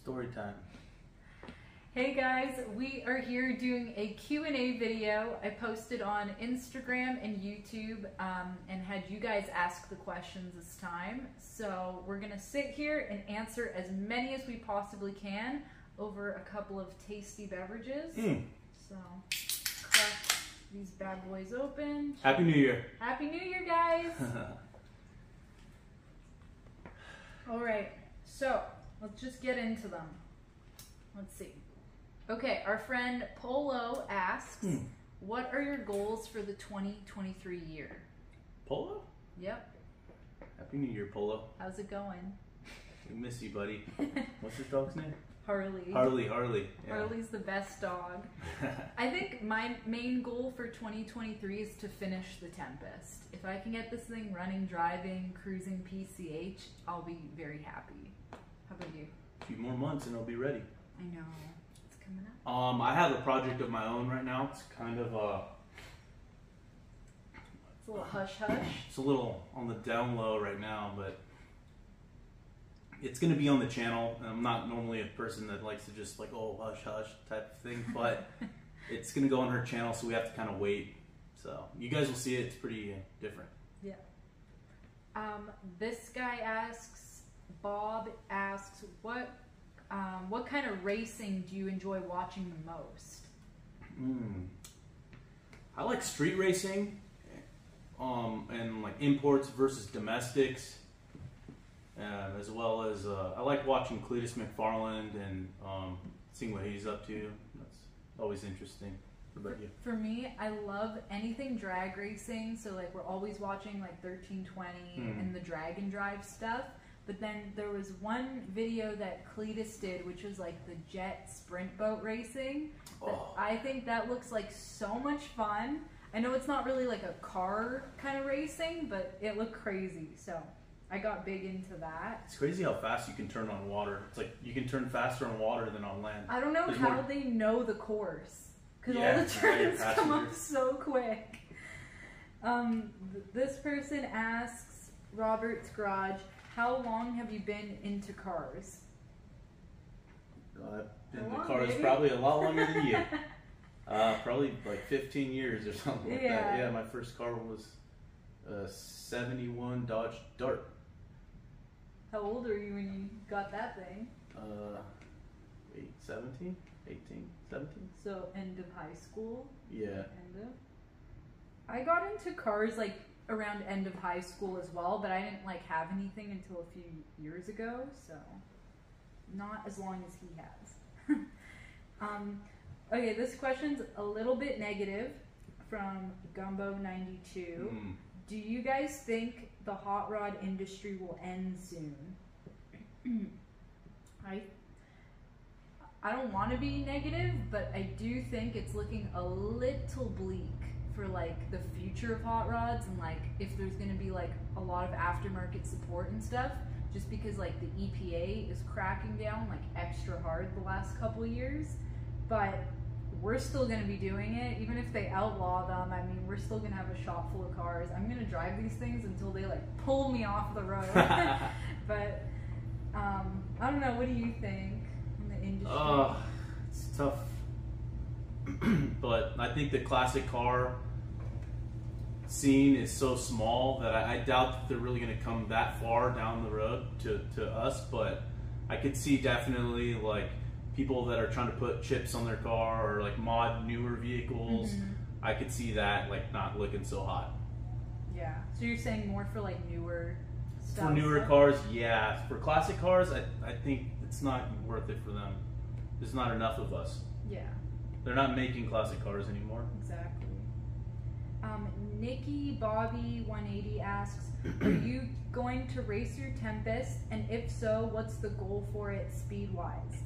Story time. Hey guys, we are here doing a Q&A video I posted on Instagram and YouTube and had you guys ask the questions this time. So we're going to sit here and answer as many as we possibly can over a couple of tasty beverages. So crack these bad boys open. Happy New Year. Happy New Year, guys. All right, so let's just get into them. Let's see. Okay, our friend Polo asks, what are your goals for the 2023 year? Polo? Yep. Happy New Year, Polo. How's it going? We miss you, buddy. What's his dog's name? Harley. Harley. Yeah. Harley's the best dog. I think my main goal for 2023 is to finish the Tempest. If I can get this thing running, driving, cruising PCH, I'll be very happy. How about you? A few more months and I'll be ready. I know. It's coming up. I have a project of my own right now. It's kind of it's a little hush-hush. It's a little on the down low right now, but it's going to be on the channel. And I'm not normally a person that likes to just like, oh, hush-hush type of thing, but it's going to go on her channel, so we have to kind of wait. So you guys will see it. It's pretty different. Yeah. This guy asks, Bob asks, what kind of racing do you enjoy watching the most? I like street racing, and like imports versus domestics, as well as I like watching Cletus McFarland and seeing what he's up to. That's always interesting. What about you? For me, I love anything drag racing. So like we're always watching like 1320 and the drag and drive stuff. But then there was one video that Cletus did, which was like the jet sprint boat racing. I think that looks like so much fun. I know it's not really like a car kind of racing, but it looked crazy. So I got big into that. It's crazy how fast you can turn on water. It's like you can turn faster on water than on land. I don't know how they know the course, because all the turns come up so quick. This person asks, Robert's Garage, how long have you been into cars? I've been into cars probably a lot longer than you. Probably like 15 years or something like that. Yeah, my first car was a 71 Dodge Dart. How old are you when you got that thing? 17? 18? 17? So end of high school? Yeah. End of? I got into cars like around end of high school as well, but I didn't like have anything until a few years ago, so not as long as he has. Okay, this question's a little bit negative from Gumbo92. Do you guys think the hot rod industry will end soon? I don't want to be negative, but I do think it's looking a little bleak for like the future of hot rods, and like if there's going to be like a lot of aftermarket support and stuff, just because like the EPA is cracking down like extra hard the last couple years. But we're still going to be doing it, even if they outlaw them. I mean, we're still going to have a shop full of cars. I'm going to drive these things until they like pull me off the road. But I don't know, what do you think in the industry? It's tough. But I think the classic car scene is so small that I doubt that they're really going to come that far down the road to us. But I could see definitely like people that are trying to put chips on their car or like mod newer vehicles. I could see that like not looking so hot. Yeah. So you're saying more for like newer stuff? For newer cars, yeah. For classic cars, I think it's not worth it for them. There's not enough of us. Yeah. They're not making classic cars anymore. Exactly. Nikki Bobby 180 asks, are you going to race your Tempest? And if so, what's the goal for it speed-wise?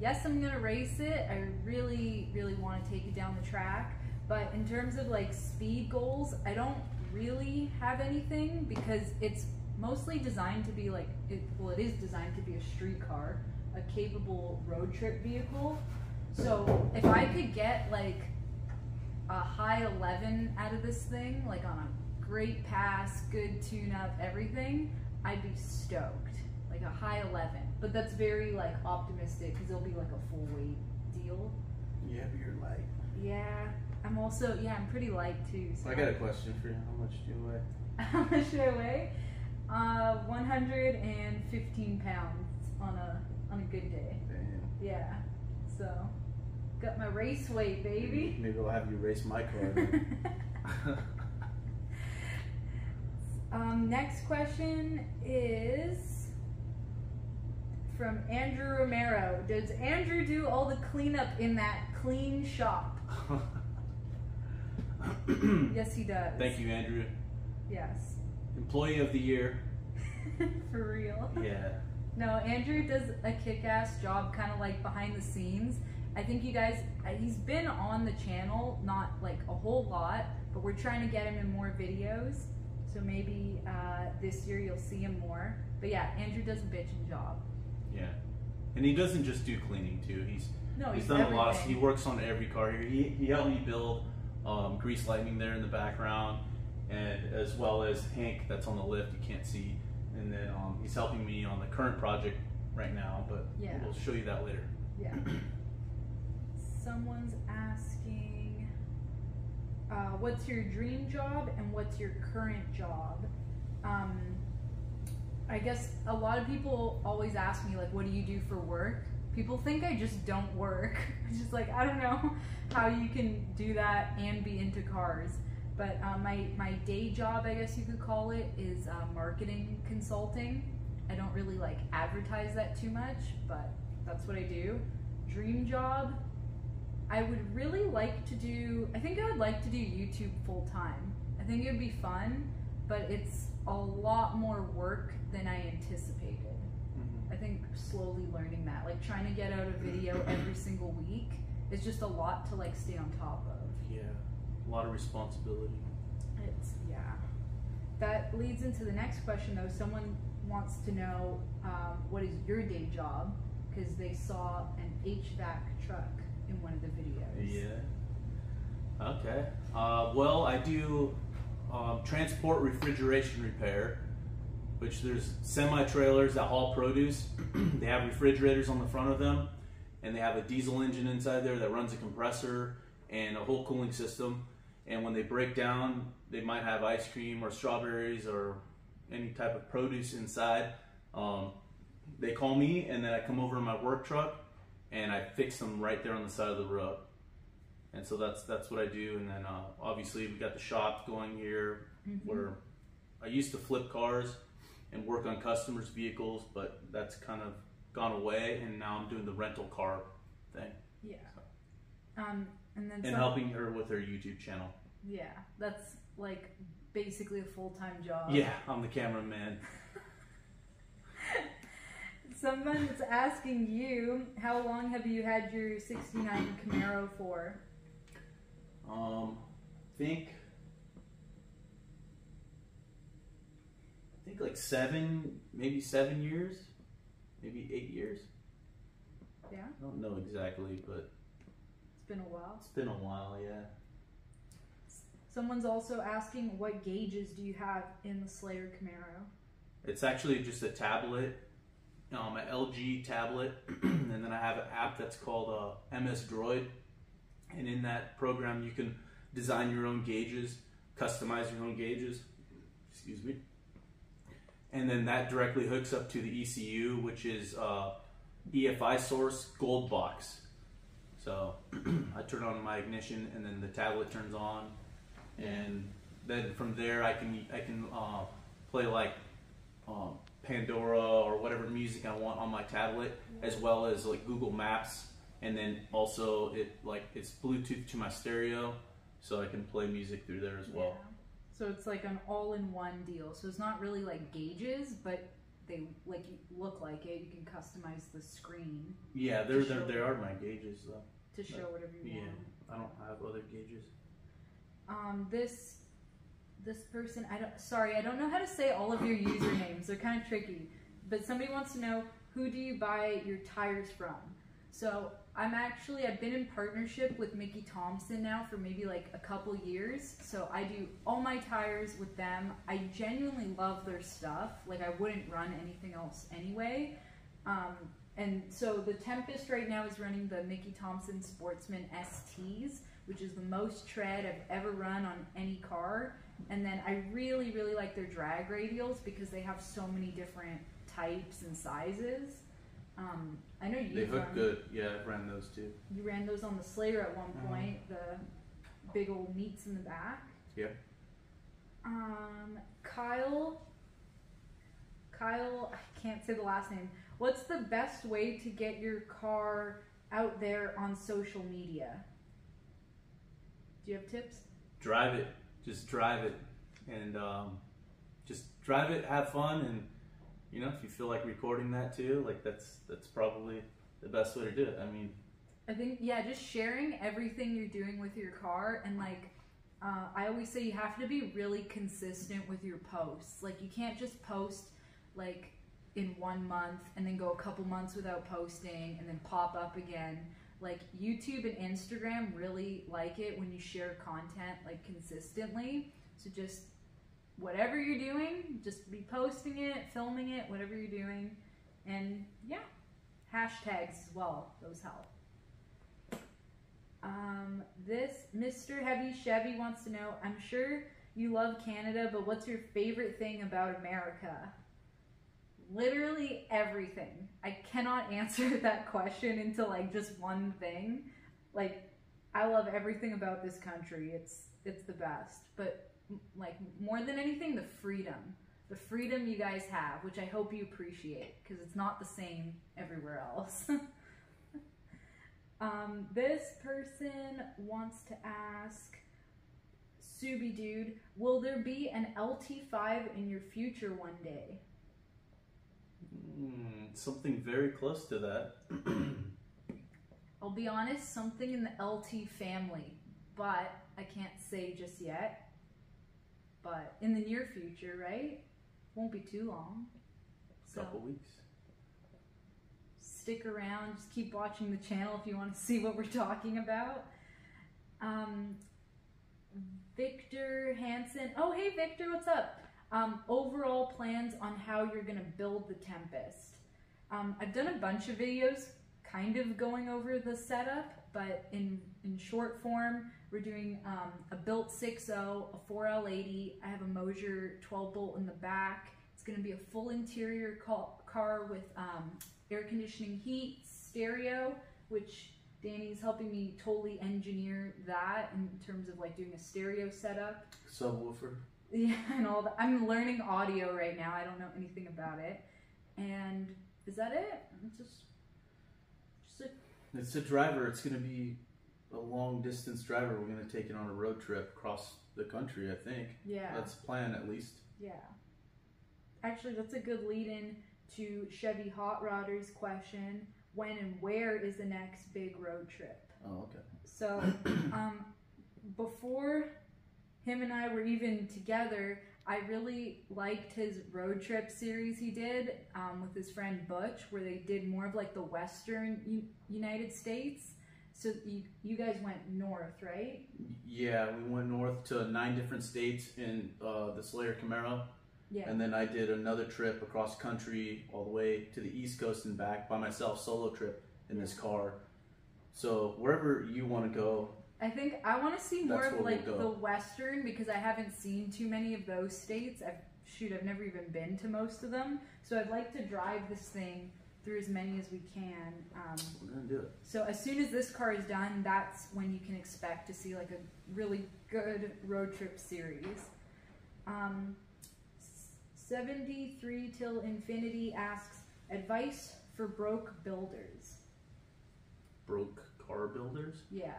Yes, I'm going to race it. I really, really want to take it down the track. But in terms of like speed goals, I don't really have anything, because it's mostly designed to be like, it is designed to be a street car, a capable road trip vehicle. So if I could get like a high 11 out of this thing, like on a great pass, good tune-up, everything, I'd be stoked. like a high 11. But that's very like optimistic because it'll be like a full weight deal. Yeah, but you're light. Yeah, I'm also, I'm pretty light too. So I got a question for you. How much do you weigh? How much do I weigh? 115 pounds on a good day. Damn. Yeah, so got my race weight, baby. Maybe I'll have you race my car then. Next question is from Andrew Romero. Does Andrew do all the cleanup in that clean shop? Yes, he does. Thank you, Andrew. Yes. Employee of the year. For real. Yeah. No, Andrew does a kick-ass job kind of like behind the scenes. I think you guys, he's been on the channel, not like a whole lot, but we're trying to get him in more videos. So maybe this year you'll see him more. But yeah, Andrew does a bitchin' job. Yeah. And he doesn't just do cleaning too. He's done everything. a lot. He works on every car here. He helped me build Grease Lightning there in the background, and as well as Hank that's on the lift you can't see. And then he's helping me on the current project right now, but we'll show you that later. Yeah. Someone's asking, what's your dream job and what's your current job? I guess a lot of people always ask me, like, what do you do for work? People think I just don't work. It's just like, I don't know how you can do that and be into cars. But my day job, I guess you could call it, is marketing consulting. I don't really like advertise that too much, but that's what I do. Dream job, I would really like to do, I think I would like to do YouTube full time. I think it would be fun, but it's a lot more work than I anticipated. I think slowly learning that, like trying to get out a video every single week is just a lot to like stay on top of. Yeah, a lot of responsibility. That leads into the next question though. Someone wants to know what is your day job, because they saw an HVAC truck in one of the videos. Yeah. Okay. Well, I do transport refrigeration repair, which there's semi-trailers that haul produce. They have refrigerators on the front of them, and they have a diesel engine inside there that runs a compressor and a whole cooling system. And when they break down, they might have ice cream or strawberries or any type of produce inside. They call me, and then I come over in my work truck and I fix them right there on the side of the road. And so that's what I do. And then obviously we got the shop going here, where I used to flip cars and work on customers' vehicles, but that's kind of gone away, and now I'm doing the rental car thing. Yeah. So. And helping her with her YouTube channel. Yeah, that's like basically a full-time job. Yeah, I'm the cameraman. Someone's asking you, how long have you had your '69 Camaro for? I think like maybe 7 years, maybe 8 years. Yeah? I don't know exactly, but it's been a while. It's been a while, yeah. Someone's also asking, what gauges do you have in the Slayer Camaro? It's actually just a tablet, an LG tablet, and then I have an app that's called MS Droid, and in that program you can design your own gauges, customize your own gauges, excuse me, and then that directly hooks up to the ECU, which is EFI source gold box. So I turn on my ignition, and then the tablet turns on, and then from there I can play like Pandora or whatever music I want on my tablet, as well as like Google Maps, and then also it's Bluetooth to my stereo, so I can play music through there as well. Yeah. So it's like an all-in-one deal. So it's not really like gauges, but they look like it. You can customize the screen. Yeah, they are my gauges though. To show whatever you want. Yeah, I don't have other gauges. This person, I don't know how to say all of your usernames. They're kind of tricky. But somebody wants to know, who do you buy your tires from? So I've been in partnership with Mickey Thompson now for maybe like a couple years. So I do all my tires with them. I genuinely love their stuff. Like I wouldn't run anything else anyway. And so the Tempest right now is running the Mickey Thompson Sportsman STs, which is the most tread I've ever run on any car. And then I really, really like their drag radials because they have so many different types and sizes. I know they hook good. Yeah, I've ran those too. You ran those on the Slayer at one point, the big old meats in the back. Yeah. Kyle, I can't say the last name. What's the best way to get your car out there on social media? Do you have tips? Drive it. Just drive it. And just drive it, have fun, and you know, if you feel like recording that too, like that's probably the best way to do it. I mean, I think, yeah, just sharing everything you're doing with your car. And like, I always say you have to be really consistent with your posts. Like you can't just post like in 1 month and then go a couple months without posting and then pop up again. Like YouTube and Instagram really like it when you share content like consistently. So just whatever you're doing, just be posting it, filming it, whatever you're doing. And yeah, hashtags as well, those help. This Mr. Heavy Chevy wants to know, I'm sure you love Canada, but what's your favorite thing about America? Literally everything. I cannot answer that question into like just one thing. Like, I love everything about this country. It's the best. But like more than anything, the freedom you guys have, which I hope you appreciate because it's not the same everywhere else. This person wants to ask, Subi Dude, will there be an LT5 in your future one day? Something very close to that. I'll be honest, something in the LT family, but I can't say just yet. But in the near future, right? Won't be too long. So Couple weeks. Stick around, just keep watching the channel if you want to see what we're talking about. Victor Hansen. Oh, hey Victor, what's up? Overall plans on how you're gonna build the Tempest. I've done a bunch of videos kind of going over the setup, but in short form, we're doing a built 6.0, a 4L80. I have a Mosier 12 bolt in the back. It's gonna be a full interior car with air conditioning, heat, stereo, which Danny's helping me totally engineer that in terms of like doing a stereo setup. Subwoofer. Yeah, and all that. I'm learning audio right now. I don't know anything about it. And is that it? It's a driver. It's going to be a long distance driver. We're going to take it on a road trip across the country, I think. Yeah. That's the plan, at least. Yeah. Actually, that's a good lead in to Chevy Hot Rodders question. When and where is the next big road trip? Oh, okay. So, before him and I were even together, I really liked his road trip series he did with his friend Butch, where they did more of like the Western United States. So you guys went north, right? Yeah, we went north to 9 different states in the Slayer Camaro. Yeah. And then I did another trip across country all the way to the East Coast and back by myself, solo trip in this car. So wherever you want to go. I think I want to see more of like we'll the Western, because I haven't seen too many of those states. I've never even been to most of them. So I'd like to drive this thing through as many as we can. We're going to do it. So as soon as this car is done, that's when you can expect to see like a really good road trip series. 73 till infinity asks, advice for broke builders. Broke car builders? Yeah.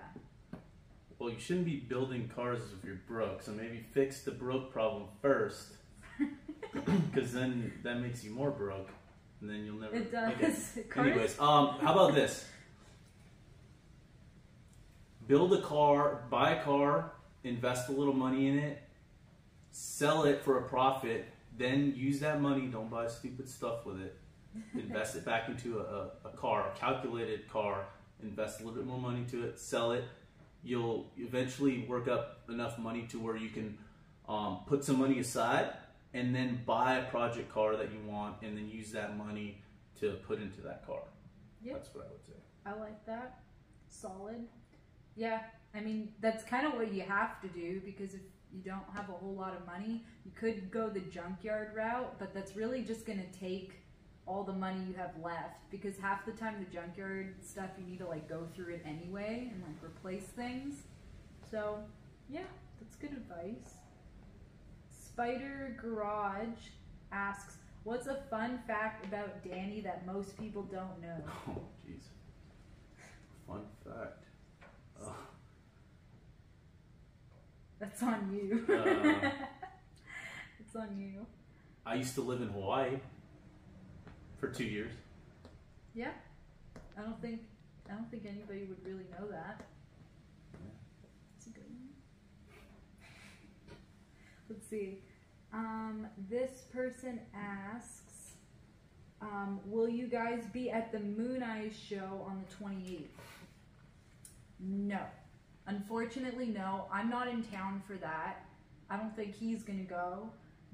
Well, you shouldn't be building cars if you're broke, so maybe fix the broke problem first. Because then that makes you more broke, and then you'll never... It does. Okay. Anyways, how about this? Build a car, buy a car, invest a little money in it, sell it for a profit, then use that money, don't buy stupid stuff with it, invest it back into a car, a calculated car, invest a little bit more money to it, sell it. You'll eventually work up enough money to where you can put some money aside and then buy a project car that you want and then use that money to put into that car. Yep. That's what I would say. I like that. Solid. Yeah, I mean, that's kind of what you have to do, because if you don't have a whole lot of money, you could go the junkyard route, but that's really just going to take all the money you have left, because half the time the junkyard stuff, you need to like go through it anyway and like replace things. So yeah, that's good advice. Spider Garage asks, what's a fun fact about Danny that most people don't know? Oh, jeez. Fun fact. That's on you. It's on you. I used to live in Hawaii for 2 years. Yeah. I don't think anybody would really know that. Yeah. That's a good one. Let's see. This person asks, will you guys be at the Moon Eyes show on the 28th? No. Unfortunately, no. I'm not in town for that. I don't think he's going to go.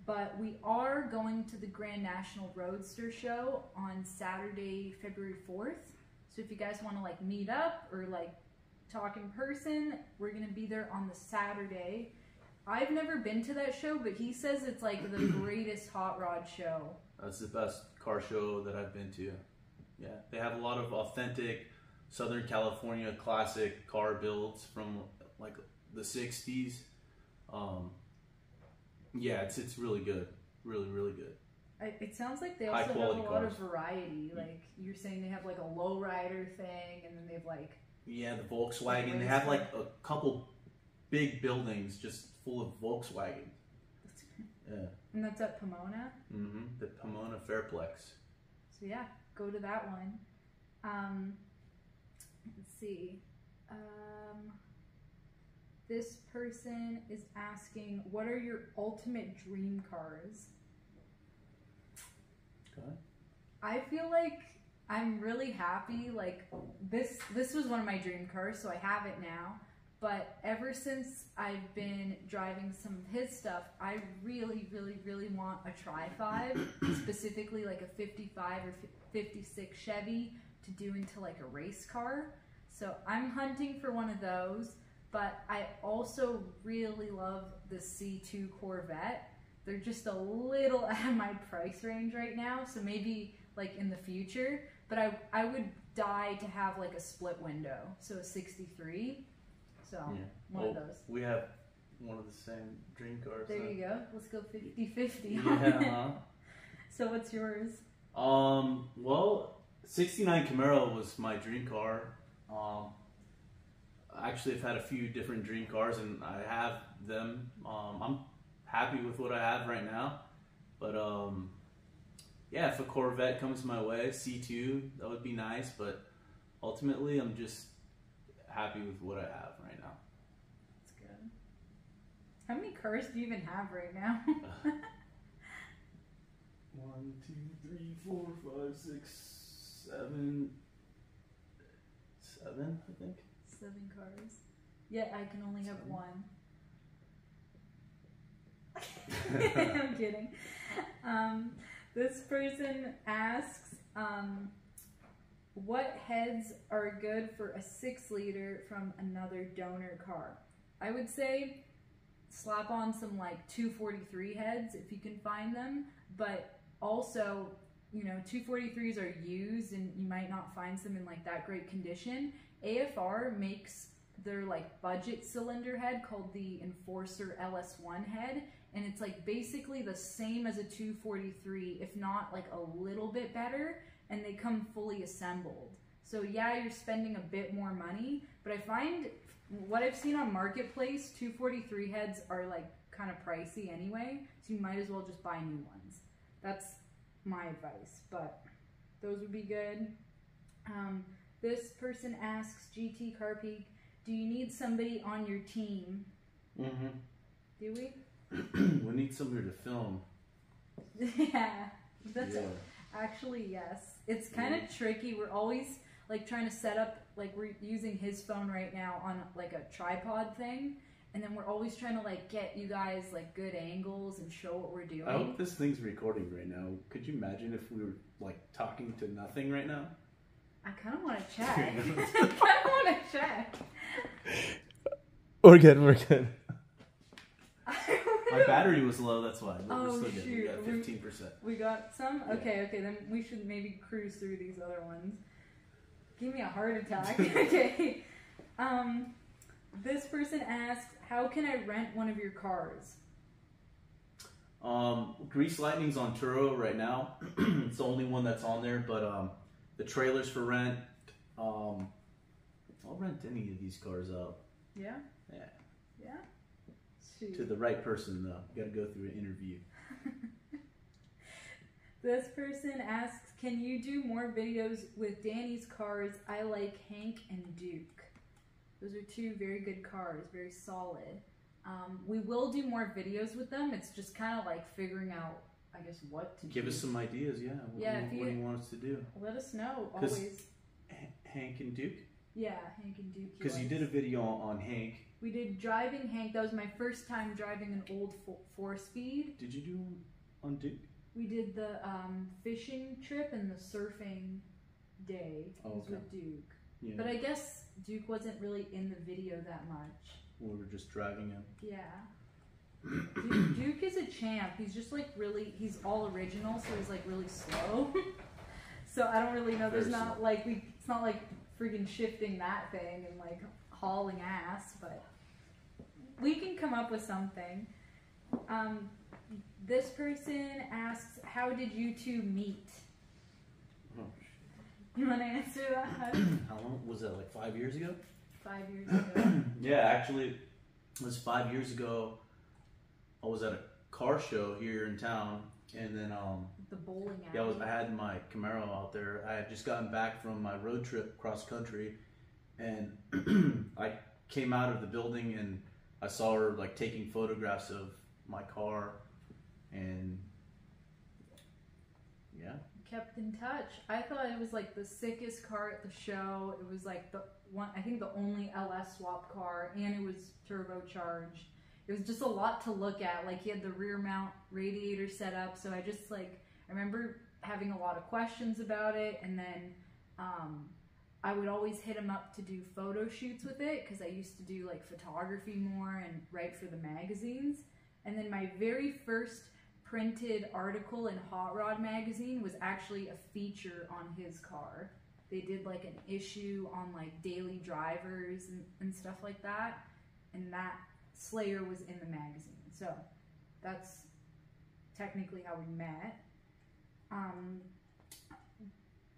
But we are going to the Grand National Roadster show on Saturday, February 4th. So if you guys want to like meet up or like talk in person, we're going to be there on the Saturday. I've never been to that show, but he says it's like the greatest hot rod show. That's the best car show that I've been to. Yeah, they have a lot of authentic Southern California classic car builds from like the 60s. Yeah, it's really good. Really, really good. It sounds like they also have a lot of variety. Like you're saying they have like a lowrider thing, and then they have like... Yeah, the Volkswagen. They have like a couple big buildings just full of Volkswagen. Yeah. And that's at Pomona? Mm-hmm. The Pomona Fairplex. So yeah, go to that one. Let's see. This person is asking, what are your ultimate dream cars? Okay. I feel like I'm really happy. Like this was one of my dream cars, so I have it now. But ever since I've been driving some of his stuff, I really, really, really want a Trifive, specifically like a 55 or 56 Chevy to do into like a race car. So I'm hunting for one of those, but I also really love the C2 Corvette. They're just a little out of my price range right now, so maybe like in the future, but I would die to have like a split window, so a 63. So yeah. One of those. We have one of the same dream cars. There you go. Let's go 50-50. Yeah. So what's yours? Well, 69 Camaro was my dream car. Actually, I've had a few different dream cars, and I have them. I'm happy with what I have right now, but yeah, if a Corvette comes my way, C2, that would be nice. But ultimately, I'm just happy with what I have right now. That's good. How many cars do you even have right now? 1, 2, 3, 4, 5, 6, 7. 7, I think. 7 cars. Yeah, I can only have 1. I'm kidding. This person asks, what heads are good for a 6-liter from another donor car? I would say slap on some like 243 heads if you can find them, but also, you know, 243s are used and you might not find them in like that great condition. AFR makes their like budget cylinder head called the Enforcer LS1 head, and it's like basically the same as a 243, if not like a little bit better, and they come fully assembled. So yeah, you're spending a bit more money, but I find what I've seen on Marketplace, 243 heads are like kind of pricey anyway, so you might as well just buy new ones. That's my advice, but those would be good. This person asks, GT Car Peak, do you need somebody on your team? Mm-hmm. Do we? We need somebody to film. Yeah. That's yeah. Actually, yes. It's kind of tricky. We're always like trying to set up, like we're using his phone right now on like a tripod thing. And then we're always trying to like get you guys like good angles and show what we're doing. I hope this thing's recording right now. Could you imagine if we were like talking to nothing right now? I kind of want to check. I kind of want to check. We're good. My battery was low, that's why. But Oh, we're still good. We got shoot. 15%. We got some? Yeah. Okay, then we should maybe cruise through these other ones. Give me a heart attack. Okay. This person asks, how can I rent one of your cars? Grease Lightning's on Turo right now. It's the only one that's on there, but the trailer's for rent. I'll rent any of these cars out. Yeah? Yeah. Yeah? Shoot. To the right person, though. You gotta go through an interview. This person asks, can you do more videos with Danny's cars? I like Hank and Duke. Those are two very good cars, very solid. We will do more videos with them. It's just kind of like figuring out, I guess, what to do. Give us some ideas, yeah. What do you want us to do? Let us know, always. Hank and Duke? Yeah, Hank and Duke. Because you did a video on Hank. We did driving Hank. That was my first time driving an old 4-speed. Did you do on Duke? We did the fishing trip and the surfing day. With Duke. Yeah. But I guess Duke wasn't really in the video that much. We were just driving him. Yeah. Duke is a champ. He's just like really, he's all original, so he's like really slow. So I don't really know. There's not like, it's not like freaking shifting that thing and like hauling ass, but we can come up with something. This person asks, how did you two meet? Oh, You want to answer that? how long was that? Like 5 years ago? 5 years ago. Yeah, actually, it was 5 years ago. I was at a car show here in town, and then the bowling alley. yeah, I had my Camaro out there. I had just gotten back from my road trip cross country, and I came out of the building and I saw her like taking photographs of my car, and yeah. Kept in touch. I thought it was like the sickest car at the show. It was like the one, I think the only LS swap car, and it was turbocharged. It was just a lot to look at. Like he had the rear mount radiator set up, so I just like, I remember having a lot of questions about it, and then I would always hit him up to do photo shoots with it because I used to do like photography more and write for the magazines. And then my very first printed article in Hot Rod magazine was actually a feature on his car. They did like an issue on like daily drivers and stuff like that, and that Slayer was in the magazine. So that's technically how we met.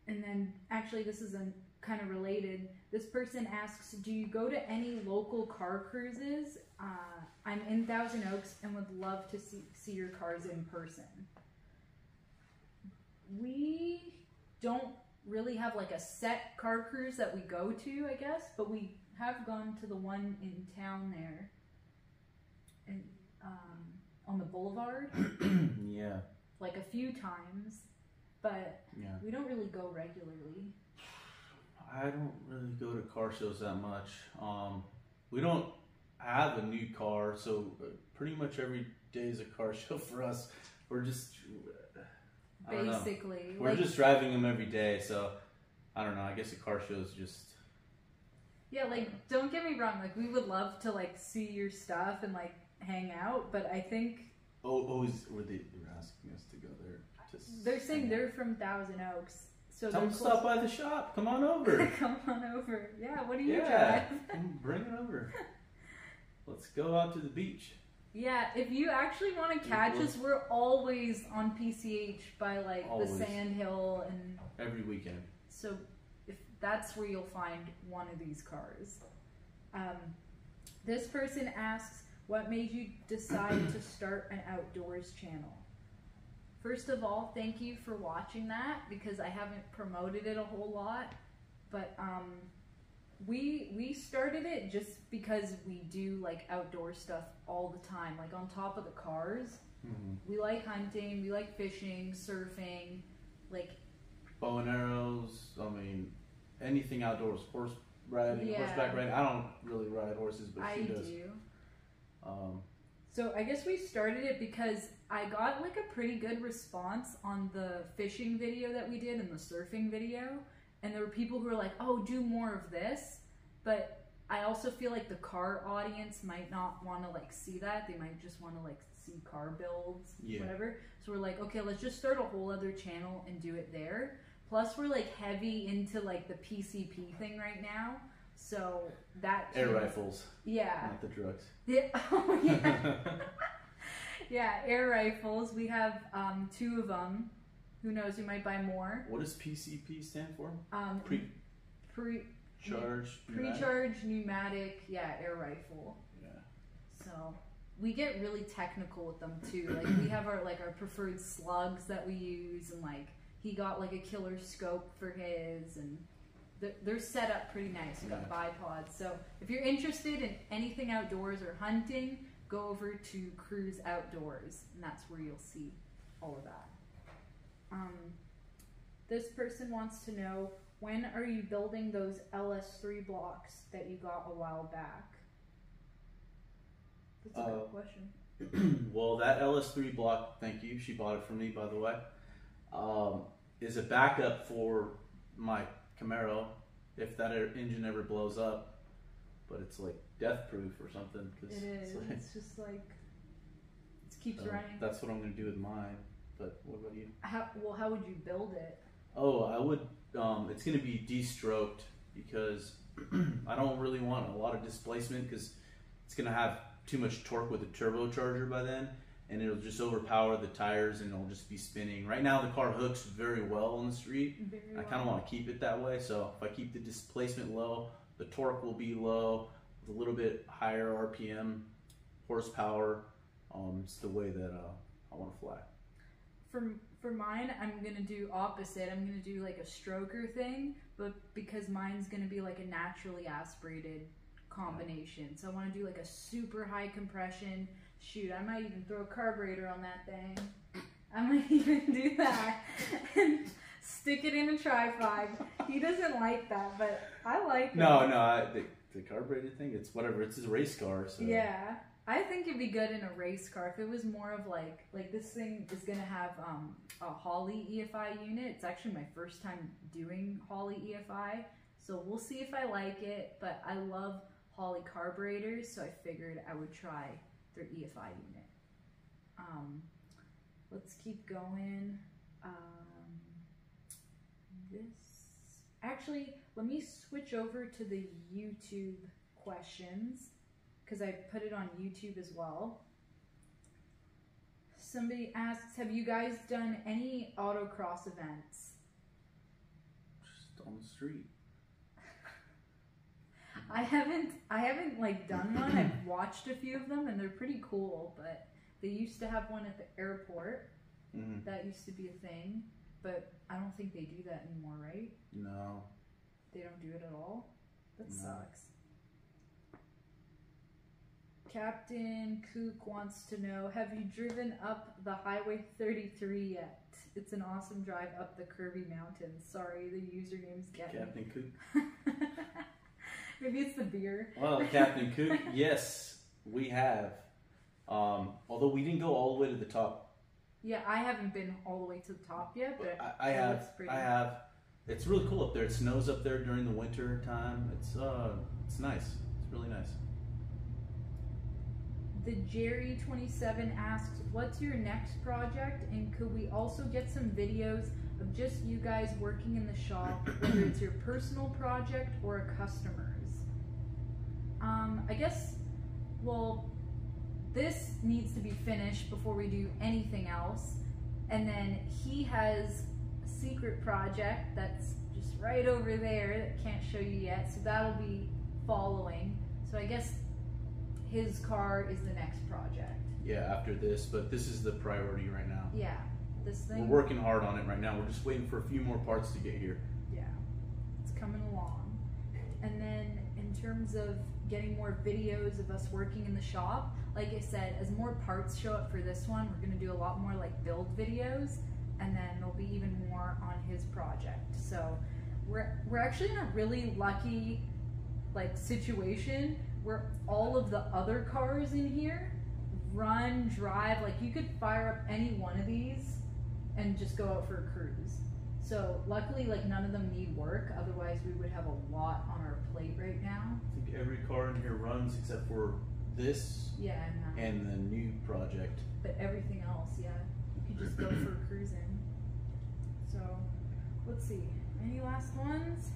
And then actually this is a kind of related. This person asks, do you go to any local car cruises? I'm in Thousand Oaks and would love to see your cars in person. We don't really have like a set car cruise that we go to, I guess, but we have gone to the one in town there, and on the boulevard. Yeah. Like a few times, but Yeah. we don't really go regularly. I don't really go to car shows that much. We don't have a new car, so pretty much every day is a car show for us. We're just Basically, we're just driving them every day, so I don't know. I guess a car show is just. Yeah, like don't get me wrong. Like we would love to like see your stuff and like hang out, but I think. Were they asking us to go there? They're saying they're from Thousand Oaks, so tell they're them to stop by the shop. Come on over. Come on over. Yeah, what do you Yeah, drive? bring it over. Let's go out to the beach. Yeah, if you actually want to catch us, we're always on PCH by like Always. the Sand Hill, and Every weekend. so if that's where you'll find one of these cars. This person asks, what made you decide to start an outdoors channel? First of all, thank you for watching that, because I haven't promoted it a whole lot, but we started it just because we do like outdoor stuff all the time, like on top of the cars. Mm-hmm. We like hunting, we like fishing, surfing, Like bow and arrows. I mean, anything outdoors. Horse riding, Yeah. horseback riding. I don't really ride horses, but she does. do. Um, So I guess we started it because I got like a pretty good response on the fishing video that we did and the surfing video. And there were people who were like, oh, do more of this. But I also feel like the car audience might not want to like see that. They might just want to like see car builds, whatever. So we're like, okay, let's just start a whole other channel and do it there. Plus we're like heavy into like the PCP thing right now. So that air rifles. Yeah. Not the drugs. Yeah. Oh, yeah. Yeah, air rifles. We have 2 of them. Who knows? We might buy more. What does PCP stand for? Pre-charged pneumatic. Yeah, air rifle. Yeah. So we get really technical with them too. Like we have our preferred slugs that we use, and like he got like a killer scope for his, and they're set up pretty nice. We got bipods. So if you're interested in anything outdoors or hunting, go over to Cruise Outdoors, and that's where you'll see all of that. This person wants to know, when are you building those LS3 blocks that you got a while back? That's a good question. Well, that LS3 block, thank you. She bought it from me, by the way. Is a backup for my Camaro if that engine ever blows up. But it's like death proof or something. It is. It's just like it keeps running. That's what I'm going to do with mine. But what about you? How would you build it? Oh, I would. It's going to be de-stroked because I don't really want a lot of displacement because it's going to have too much torque with the turbocharger by then, and it'll just overpower the tires and it'll just be spinning. Right now the car hooks very well on the street. I kind of want to keep it that way, so if I keep the displacement low, the torque will be low, with a little bit higher RPM, horsepower. It's the way that I want to fly. For mine, I'm gonna do opposite. I'm gonna do like a stroker thing, but because mine's gonna be like a naturally aspirated combination. So I want to do like a super high compression. Shoot, I might even throw a carburetor on that thing. I might even do that and stick it in a Trifive. He doesn't like that, but I like it. No, the carburetor thing, it's whatever. It's a race car, so. Yeah. I think it'd be good in a race car if it was more of like this thing is gonna have a Holley EFI unit. It's actually my first time doing Holley EFI, so we'll see if I like it. But I love Holley carburetors, so I figured I would try their EFI unit. Let's keep going. Let me switch over to the YouTube questions, because I put it on YouTube as well. Somebody asks, have you guys done any autocross events? Just on the street. I haven't like done one. I've watched a few of them and they're pretty cool, but they used to have one at the airport. That used to be a thing, but I don't think they do that anymore, right? No. They don't do it at all? That sucks. Captain Kook wants to know, have you driven up the Highway 33 yet? It's an awesome drive up the curvy mountains. Sorry, the username's Captain Kook. Maybe it's the beer. Well, Captain Kook, yes, we have. Although we didn't go all the way to the top. Yeah, I haven't been all the way to the top yet, but I have. It's really cool up there. It snows up there during the winter time. It's nice. It's really nice. The Jerry27 asks, what's your next project, and could we also get some videos of just you guys working in the shop, whether it's your personal project or a customer's? I guess, well, this needs to be finished before we do anything else, and then he has a secret project that's just right over there that can't show you yet, so that'll be following. So I guess his car is the next project. Yeah, after this, but this is the priority right now. Yeah, this thing. We're working hard on it right now. We're just waiting for a few more parts to get here. Yeah, it's coming along. And then in terms of getting more videos of us working in the shop, like I said, as more parts show up for this one, we're going to do a lot more like build videos. and then there'll be even more on his project. So we're actually in a really lucky like situation where all of the other cars in here run, drive, like you could fire up any one of these and just go out for a cruise. So luckily, like none of them need work, otherwise we would have a lot on our plate right now. I think every car in here runs except for this and the new project. But everything else, yeah, you could just go for cruising. So let's see, any last ones?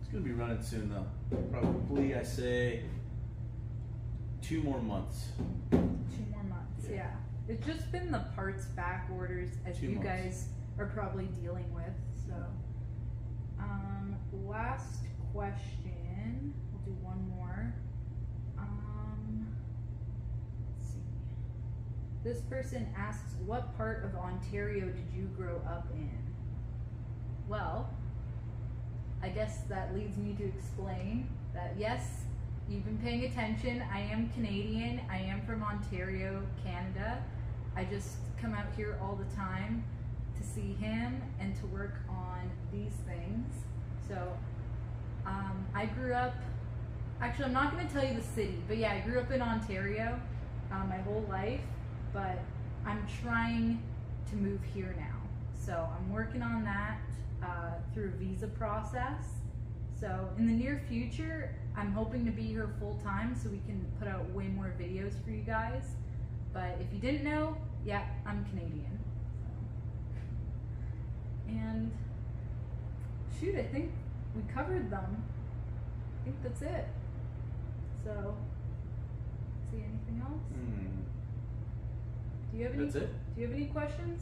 It's gonna be running soon though. Probably, I say 2 more months. 2 more months, yeah. It's just been the parts back orders as 2 you months. guys are probably dealing with. So, last question. We'll do one more. Let's see. This person asks, what part of Ontario did you grow up in? Well, I guess that leads me to explain that yes, you've been paying attention. I am Canadian. I am from Ontario, Canada. I just come out here all the time to see him and to work on these things. So I grew up, actually I'm not going to tell you the city, but yeah, I grew up in Ontario my whole life, but I'm trying to move here now. So I'm working on that through a visa process. So in the near future, I'm hoping to be here full time so we can put out way more videos for you guys. But if you didn't know, yeah, I'm Canadian. So. And shoot, I think we covered them. I think that's it. So, see anything else? Do you have any? That's it. Do you have any questions?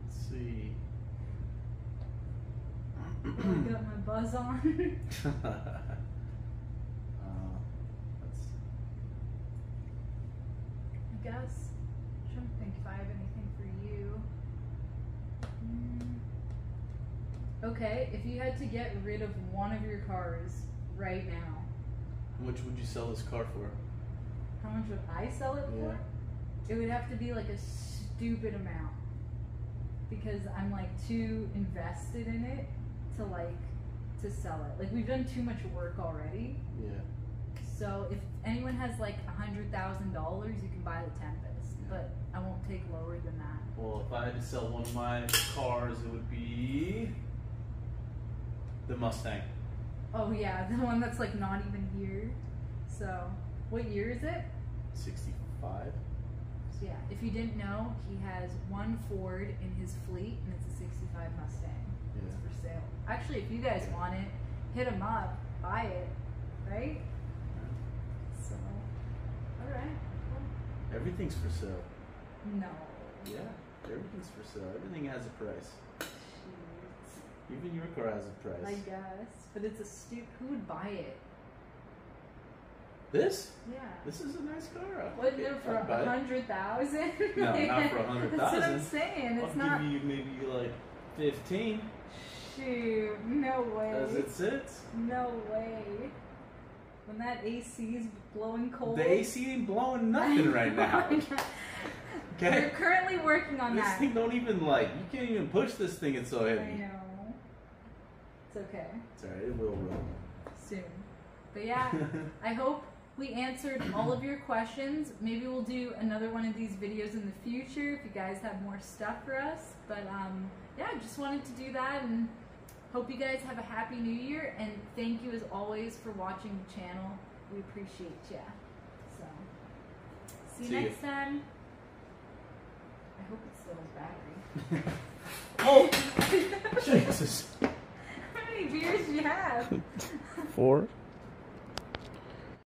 Let's see. I got my buzz on. I guess. I'm trying to think if I have anything for you. Okay, if you had to get rid of one of your cars right now, How much would you sell this car for? how much would I sell it for? It would have to be like a stupid amount because I'm like too invested in it to sell it. Like we've done too much work already. Yeah. So if anyone has like $100,000, you can buy the Tempest, but I won't take lower than that. Well, if I had to sell one of my cars, it would be the Mustang. Oh yeah, the one that's like not even here. So what year is it? 65. So yeah, if you didn't know, he has one Ford in his fleet and it's a 65 Mustang. It's for sale. Actually, if you guys want it, hit him up, buy it, right? So, alright. Well, Everything's for sale. no. Yeah, everything's for sale. Everything has a price. Jeez. Even your car has a price. I guess. But it's a who would buy it? This? Yeah. This is a nice car. Wasn't it for 100,000? No, not for 100,000. That's what I'm saying. It's I'll not. give you maybe like 15. Shoot, no way. As it sits. No way. When that AC's blowing cold. The AC ain't blowing nothing right now. We're Okay? currently working on This that. thing don't even like, you can't even push this thing, it's so I heavy. know. It's okay. It's alright, it will roll. Soon. But yeah, I hope we answered all of your questions. Maybe we'll do another one of these videos in the future if you guys have more stuff for us. But yeah, just wanted to do that and hope you guys have a happy new year. And thank you as always for watching the channel. We appreciate ya. So, see you next time. I hope it still has battery. Oh! Jesus. How many beers do you have? 4.